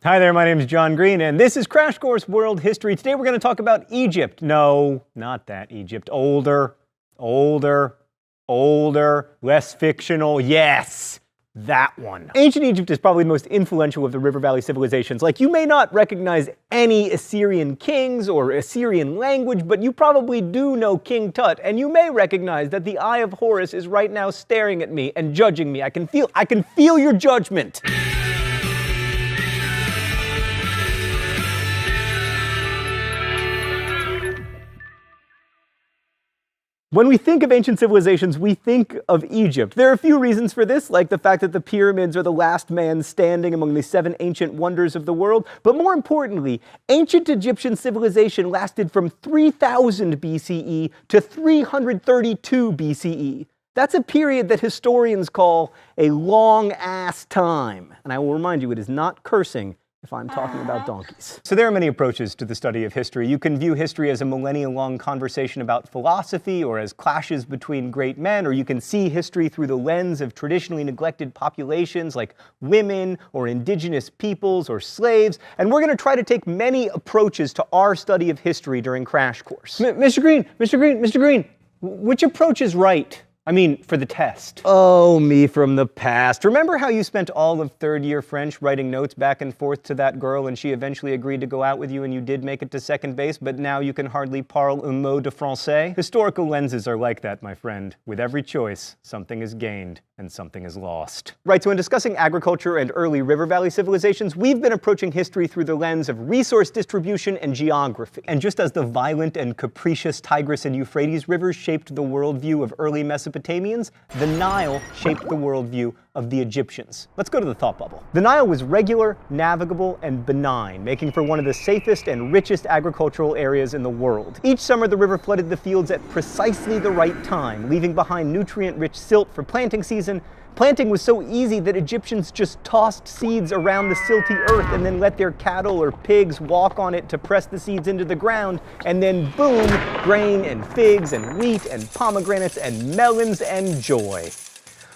Hi there, my name is John Green, and this is Crash Course World History. Today we're going to talk about Egypt. No, not that Egypt. Older, less fictional. Yes, that one. Ancient Egypt is probably the most influential of the River Valley civilizations. Like, you may not recognize any Assyrian kings or Assyrian language, but you probably do know King Tut, and you may recognize that the Eye of Horus is right now staring at me and judging me. I can feel your judgment. When we think of ancient civilizations, we think of Egypt. There are a few reasons for this, like the fact that the pyramids are the last man standing among the 7 ancient wonders of the world. But more importantly, ancient Egyptian civilization lasted from 3000 BCE to 332 BCE. That's a period that historians call a long-ass time. And I will remind you, it is not cursing if I'm talking about donkeys. So there are many approaches to the study of history. You can view history as a millennia-long conversation about philosophy, or as clashes between great men, or you can see history through the lens of traditionally neglected populations like women, or indigenous peoples, or slaves. And we're going to try to take many approaches to our study of history during Crash Course. Mr. Green, which approach is right? I mean, for the test. Oh, me from the past. Remember how you spent all of 3rd year French writing notes back and forth to that girl and she eventually agreed to go out with you and you did make it to 2nd base, but now you can hardly parle un mot de français? Historical lenses are like that, my friend. With every choice, something is gained and something is lost. Right, so in discussing agriculture and early river valley civilizations, we've been approaching history through the lens of resource distribution and geography. And just as the violent and capricious Tigris and Euphrates rivers shaped the worldview of early Mesopotamians, the Nile shaped the worldview of the Egyptians. Let's go to the thought bubble. The Nile was regular, navigable, and benign, making for one of the safest and richest agricultural areas in the world. Each summer, the river flooded the fields at precisely the right time, leaving behind nutrient-rich silt for planting season. Planting was so easy that Egyptians just tossed seeds around the silty earth and then let their cattle or pigs walk on it to press the seeds into the ground, and then boom, grain and figs and wheat and pomegranates and melons and joy.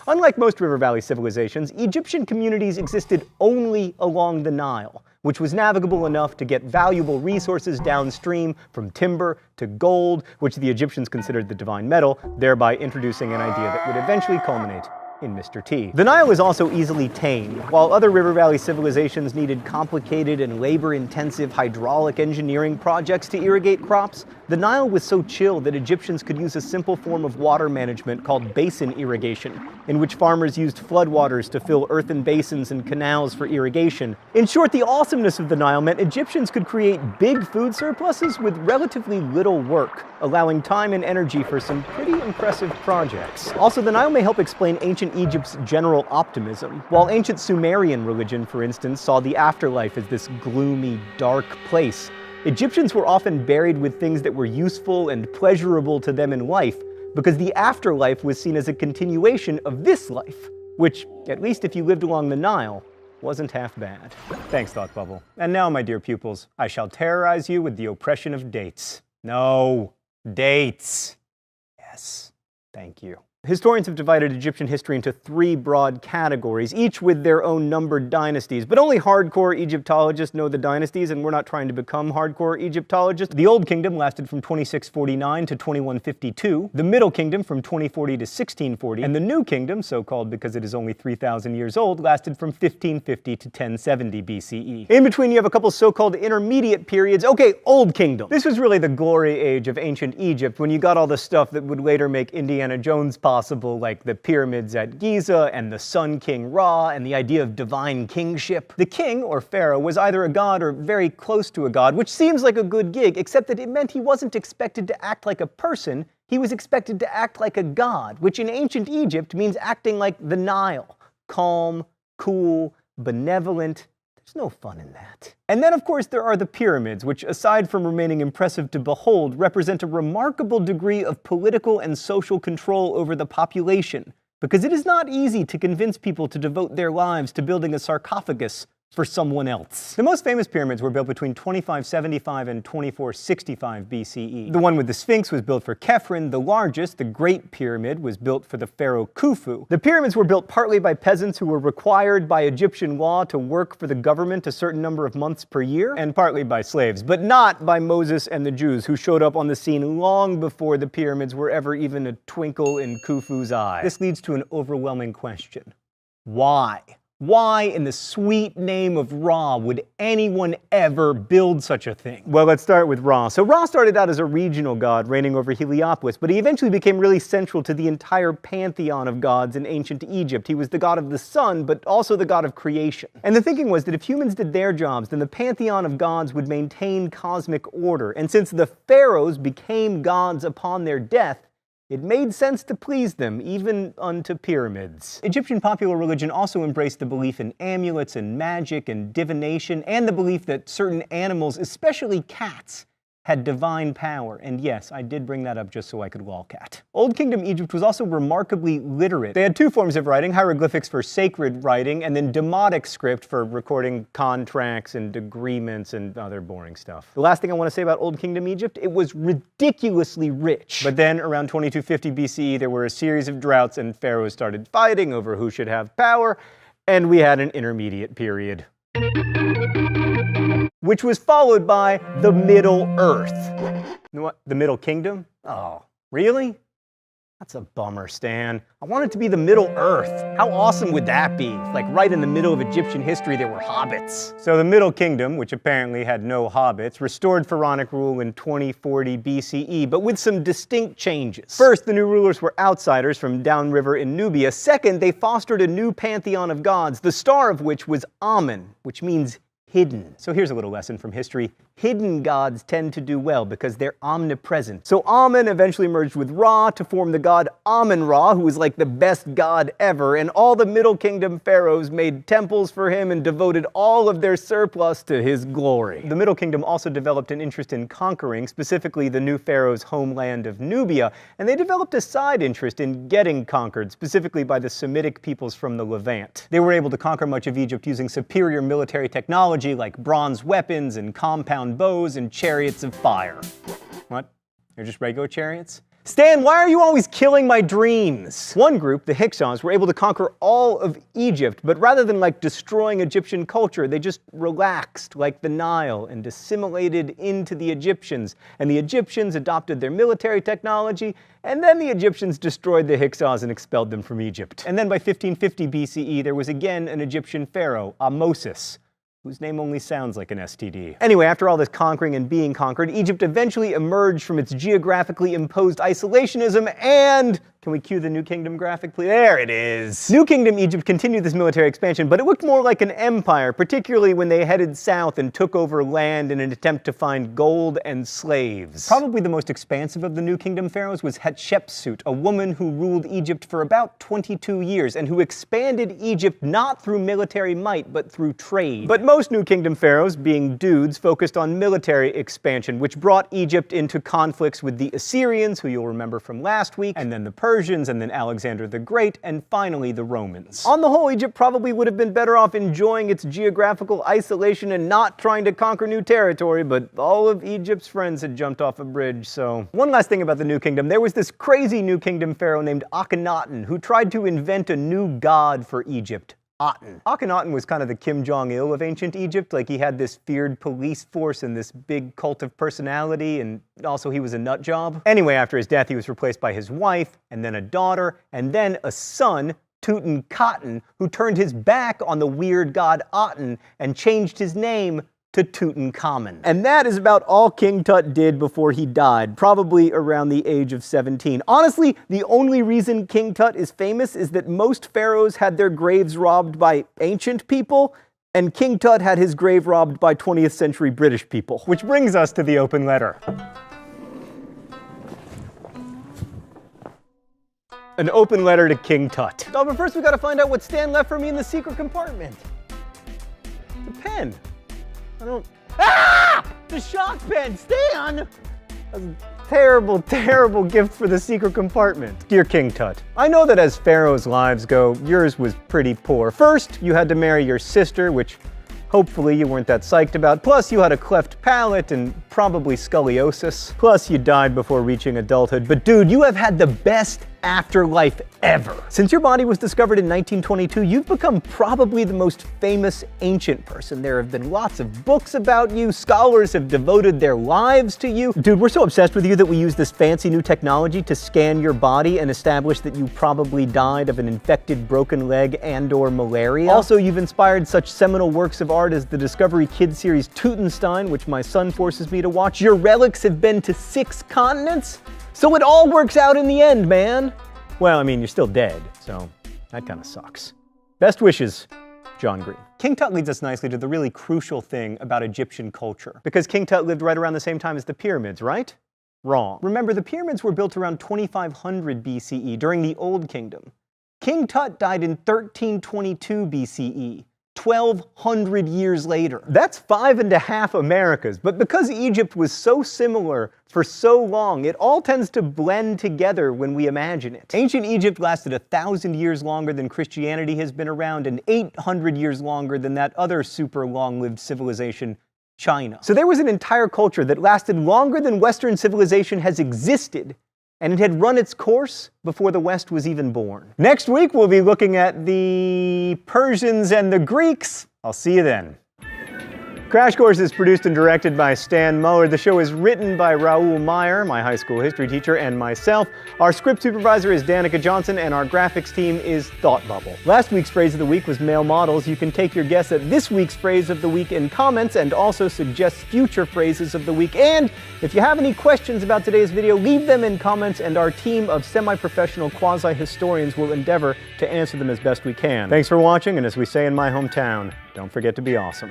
Unlike most river valley civilizations, Egyptian communities existed only along the Nile, which was navigable enough to get valuable resources downstream, from timber to gold, which the Egyptians considered the divine metal, thereby introducing an idea that would eventually culminate in Mr. T. The Nile was also easily tamed. While other river valley civilizations needed complicated and labor-intensive hydraulic engineering projects to irrigate crops, the Nile was so chill that Egyptians could use a simple form of water management called basin irrigation, in which farmers used floodwaters to fill earthen basins and canals for irrigation. In short, the awesomeness of the Nile meant Egyptians could create big food surpluses with relatively little work, allowing time and energy for some pretty impressive projects. Also, the Nile may help explain ancient Egypt's general optimism. While ancient Sumerian religion, for instance, saw the afterlife as this gloomy, dark place, Egyptians were often buried with things that were useful and pleasurable to them in life, because the afterlife was seen as a continuation of this life, which, at least if you lived along the Nile, wasn't half bad. Thanks, Thought Bubble. And now, my dear pupils, I shall terrorize you with the oppression of dates. No, dates. Yes, thank you. Historians have divided Egyptian history into 3 broad categories, each with their own numbered dynasties. But only hardcore Egyptologists know the dynasties, and we're not trying to become hardcore Egyptologists. The Old Kingdom lasted from 2649 to 2152, the Middle Kingdom from 2040 to 1640, and the New Kingdom, so-called because it is only 3,000 years old, lasted from 1550 to 1070 BCE. In between, you have a couple so-called intermediate periods. Okay, Old Kingdom. This was really the glory age of ancient Egypt, when you got all the stuff that would later make Indiana Jones possible, like the pyramids at Giza and the Sun King Ra and the idea of divine kingship. The king, or pharaoh, was either a god or very close to a god, which seems like a good gig, except that it meant he wasn't expected to act like a person, he was expected to act like a god, which in ancient Egypt means acting like the Nile. Calm, cool, benevolent. There's no fun in that. And then, of course, there are the pyramids, which, aside from remaining impressive to behold, represent a remarkable degree of political and social control over the population, because it is not easy to convince people to devote their lives to building a sarcophagus for someone else. The most famous pyramids were built between 2575 and 2465 BCE. The one with the Sphinx was built for Khephren. The largest, the Great Pyramid, was built for the pharaoh Khufu. The pyramids were built partly by peasants who were required by Egyptian law to work for the government a certain number of months per year, and partly by slaves, but not by Moses and the Jews, who showed up on the scene long before the pyramids were ever even a twinkle in Khufu's eye. This leads to an overwhelming question. Why? Why, in the sweet name of Ra, would anyone ever build such a thing? Well, let's start with Ra. So Ra started out as a regional god reigning over Heliopolis, but he eventually became really central to the entire pantheon of gods in ancient Egypt. He was the god of the sun, but also the god of creation. And the thinking was that if humans did their jobs, then the pantheon of gods would maintain cosmic order. And since the pharaohs became gods upon their death, it made sense to please them, even unto pyramids. Egyptian popular religion also embraced the belief in amulets and magic and divination, and the belief that certain animals, especially cats, had divine power. And yes, I did bring that up just so I could lolcat. Old Kingdom Egypt was also remarkably literate. They had two forms of writing, hieroglyphics for sacred writing, and then demotic script for recording contracts and agreements and other boring stuff. The last thing I want to say about Old Kingdom Egypt, it was ridiculously rich. But then, around 2250 BCE, there were a series of droughts and pharaohs started fighting over who should have power, and we had an intermediate period, which was followed by the Middle Earth. What? The Middle Kingdom? Oh, really? That's a bummer, Stan. I want it to be the Middle Earth. How awesome would that be? Like right in the middle of Egyptian history, there were hobbits. So the Middle Kingdom, which apparently had no hobbits, restored pharaonic rule in 2040 BCE, but with some distinct changes. First, the new rulers were outsiders from downriver in Nubia. Second, they fostered a new pantheon of gods, the star of which was Amen, which means hidden. So here's a little lesson from history. Hidden gods tend to do well because they're omnipresent. So Amen eventually merged with Ra to form the god Amen-Ra, who was like the best god ever, and all the Middle Kingdom pharaohs made temples for him and devoted all of their surplus to his glory. The Middle Kingdom also developed an interest in conquering, specifically the new pharaoh's homeland of Nubia, and they developed a side interest in getting conquered, specifically by the Semitic peoples from the Levant. They were able to conquer much of Egypt using superior military technology like bronze weapons and compound bows and chariots of fire. What? They're just regular chariots? Stan, why are you always killing my dreams? One group, the Hyksos, were able to conquer all of Egypt, but rather than destroying Egyptian culture, they just relaxed like the Nile and assimilated into the Egyptians. And the Egyptians adopted their military technology, and then the Egyptians destroyed the Hyksos and expelled them from Egypt. And then by 1550 BCE, there was again an Egyptian pharaoh, Ahmosis, whose name only sounds like an STD. Anyway, after all this conquering and being conquered, Egypt eventually emerged from its geographically imposed isolationism and... Can we cue the New Kingdom graphic, please? There it is! New Kingdom Egypt continued this military expansion, but it looked more like an empire, particularly when they headed south and took over land in an attempt to find gold and slaves. Probably the most expansive of the New Kingdom pharaohs was Hatshepsut, a woman who ruled Egypt for about 22 years and who expanded Egypt not through military might, but through trade. But most New Kingdom pharaohs, being dudes, focused on military expansion, which brought Egypt into conflicts with the Assyrians, who you'll remember from last week, and then the Persians, and then Alexander the Great, and finally the Romans. On the whole, Egypt probably would have been better off enjoying its geographical isolation and not trying to conquer new territory, but all of Egypt's friends had jumped off a bridge, so... One last thing about the New Kingdom. There was this crazy New Kingdom pharaoh named Akhenaten who tried to invent a new god for Egypt. Aten. Akhenaten was kind of the Kim Jong-il of ancient Egypt. Like, he had this feared police force and this big cult of personality, and also he was a nut job. Anyway, after his death, he was replaced by his wife, and then a daughter, and then a son, Tutankhaten, who turned his back on the weird god Aten and changed his name to Tutankhamun. And that is about all King Tut did before he died, probably around the age of 17. Honestly, the only reason King Tut is famous is that most pharaohs had their graves robbed by ancient people, and King Tut had his grave robbed by 20th century British people. Which brings us to the open letter. An open letter to King Tut. Oh, but first we gotta find out what Stan left for me in the secret compartment. The pen. I don't... Ah! The shock pen! Stan! That's a terrible, terrible gift for the secret compartment. Dear King Tut, I know that as pharaohs' lives go, yours was pretty poor. First, you had to marry your sister, which hopefully you weren't that psyched about. Plus, you had a cleft palate and probably scoliosis. Plus, you died before reaching adulthood. But dude, you have had the best afterlife ever. Since your body was discovered in 1922, you've become probably the most famous ancient person. There have been lots of books about you. Scholars have devoted their lives to you. Dude, we're so obsessed with you that we use this fancy new technology to scan your body and establish that you probably died of an infected broken leg and/or malaria. Also, you've inspired such seminal works of art as the Discovery Kids series Teutonstein, which my son forces me to watch. Your relics have been to 6 continents. So it all works out in the end, man. Well, I mean, you're still dead, so that kind of sucks. Best wishes, John Green. King Tut leads us nicely to the really crucial thing about Egyptian culture. Because King Tut lived right around the same time as the pyramids, right? Wrong. Remember, the pyramids were built around 2500 BCE during the Old Kingdom. King Tut died in 1322 BCE. 1,200 years later. That's 5.5 Americas, but because Egypt was so similar for so long, it all tends to blend together when we imagine it. Ancient Egypt lasted 1,000 years longer than Christianity has been around, and 800 years longer than that other super long-lived civilization, China. So there was an entire culture that lasted longer than Western civilization has existed, and it had run its course before the West was even born. Next week, we'll be looking at the Persians and the Greeks. I'll see you then. Crash Course is produced and directed by Stan Muller. The show is written by Raoul Meyer, my high school history teacher, and myself. Our script supervisor is Danica Johnson, and our graphics team is Thought Bubble. Last week's phrase of the week was male models. You can take your guess at this week's phrase of the week in comments and also suggest future phrases of the week. And if you have any questions about today's video, leave them in comments, and our team of semi-professional quasi-historians will endeavor to answer them as best we can. Thanks for watching, and as we say in my hometown, don't forget to be awesome.